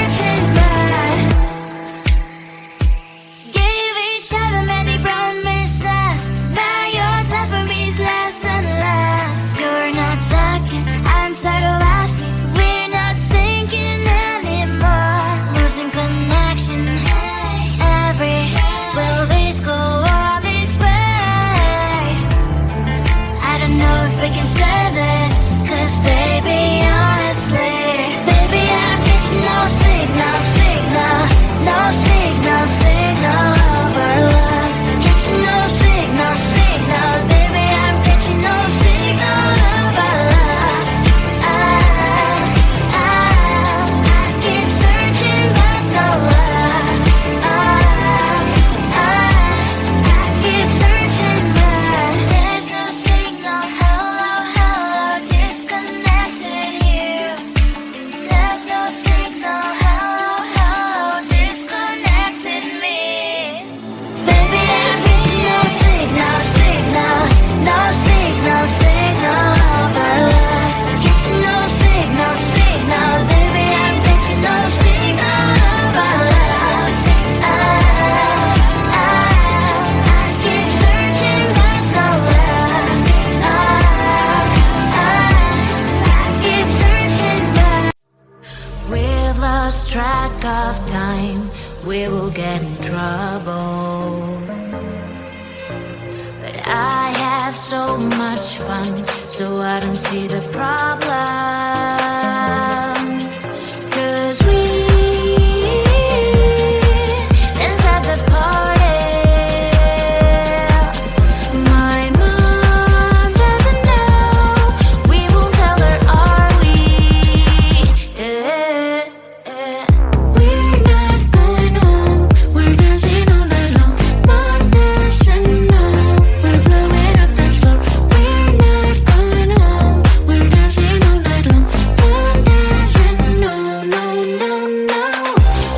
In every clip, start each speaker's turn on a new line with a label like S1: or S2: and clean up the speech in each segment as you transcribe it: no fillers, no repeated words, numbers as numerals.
S1: searching, of time, we will get in trouble. But I have so much fun, so I don't see the problem. 'Cause we dance at the party. My mom doesn't know. We won't tell her, are we? We're not going home. We're dancing all night long. Mom doesn't know. We're blowing up the floor. We're not going home. We're dancing all night long. Mom doesn't know. No, no, no.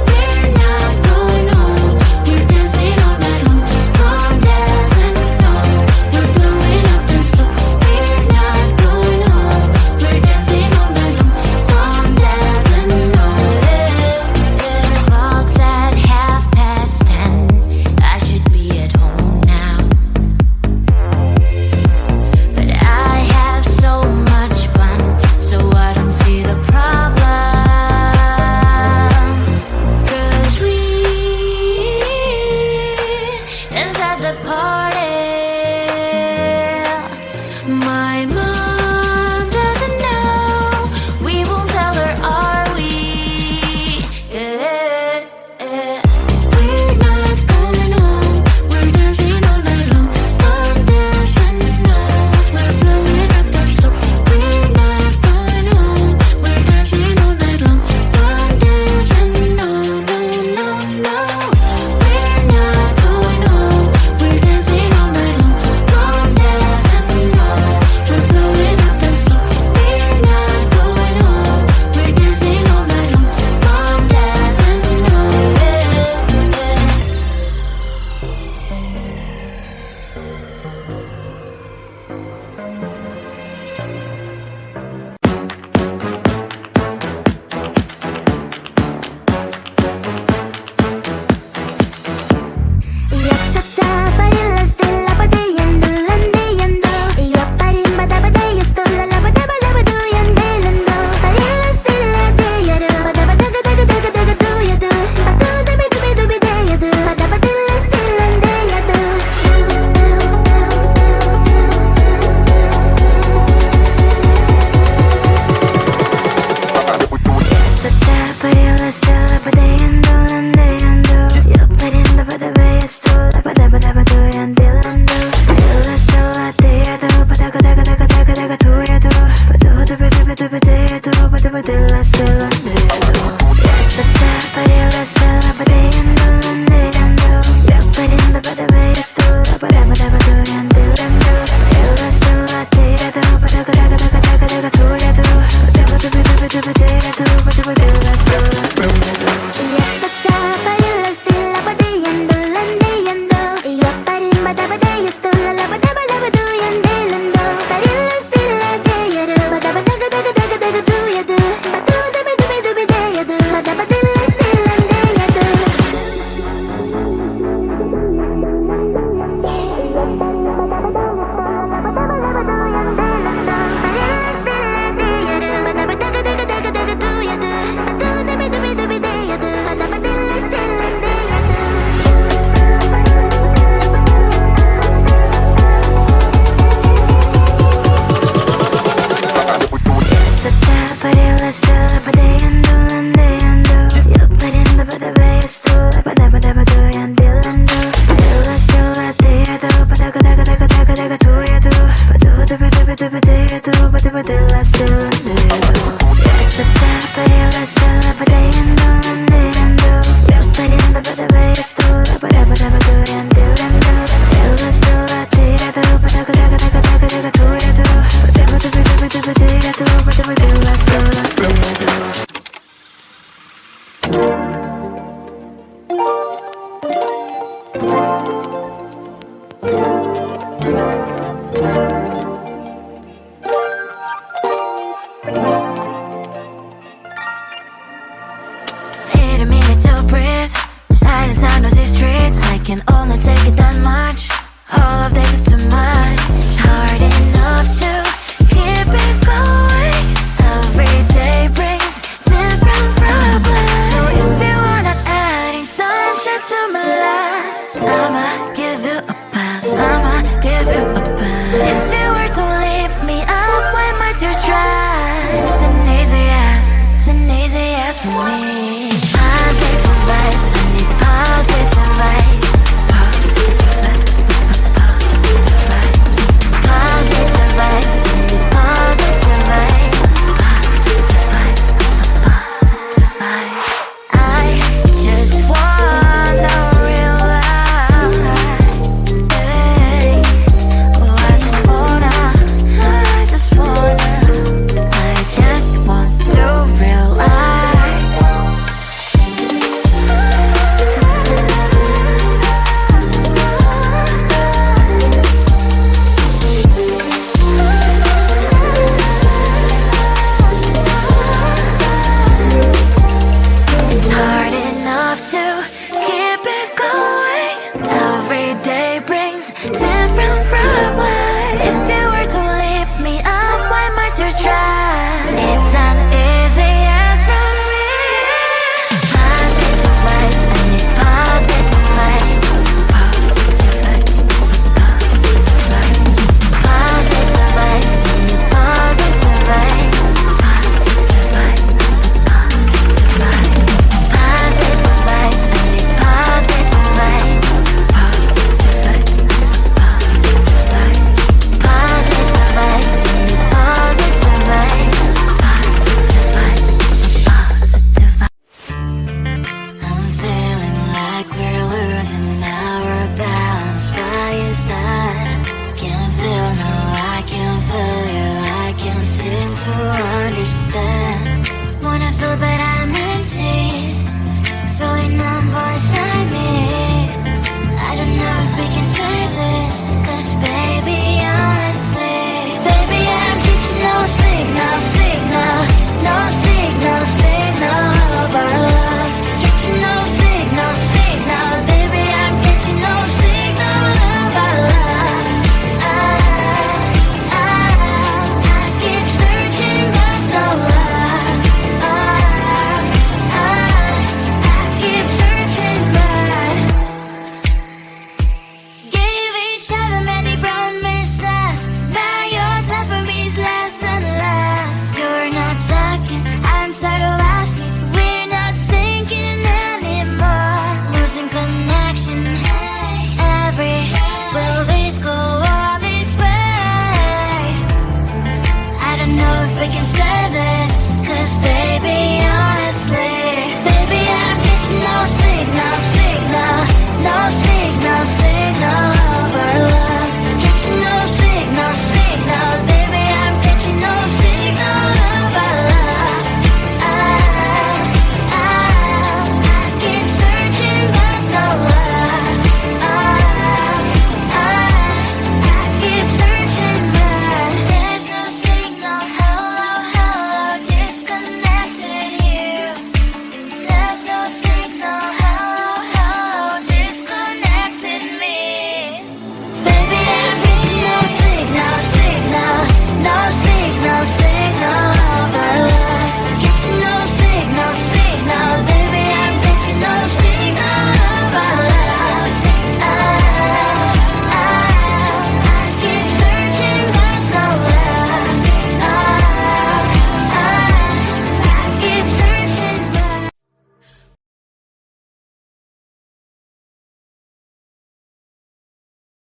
S1: We're not going home. We're dancing all night long. Mom doesn't know. We're blowing up the floor. We're not going home. We're dancing all night long. Mom doesn't know. Clock's at 10:30. I should be at home now. But I have so much fun, so I don't see the problem. 'Cause we dance at the party. My mom doesn't know. We won't tell her, are we? We're not going home. We're dancing all night long. Mom doesn't know. We're blowing up the floor. We're not going home. We're dancing all night long. Mom doesn't know. No, no, no. We're not going home. We're dancing all night long. Mom doesn't know. We're blowing up the floor. We're not going home. We're dancing all night long. Mom doesn't know. to understand. Wanna feel but I'm empty, feeling numb inside me. I don't know if we can save this, 'cause baby, honestly, baby, I'm getting no signal, no signal of our love. Getting no signal, baby, I'm getting no signal of our love. I keep searching but no luck. I keep searching but gave each other many promises. Now your time for me's less and less. You're not talking, I'm tired of asking. We're not thinking anymore. Losing connection. Will this go all this way? I don't know if we can save it.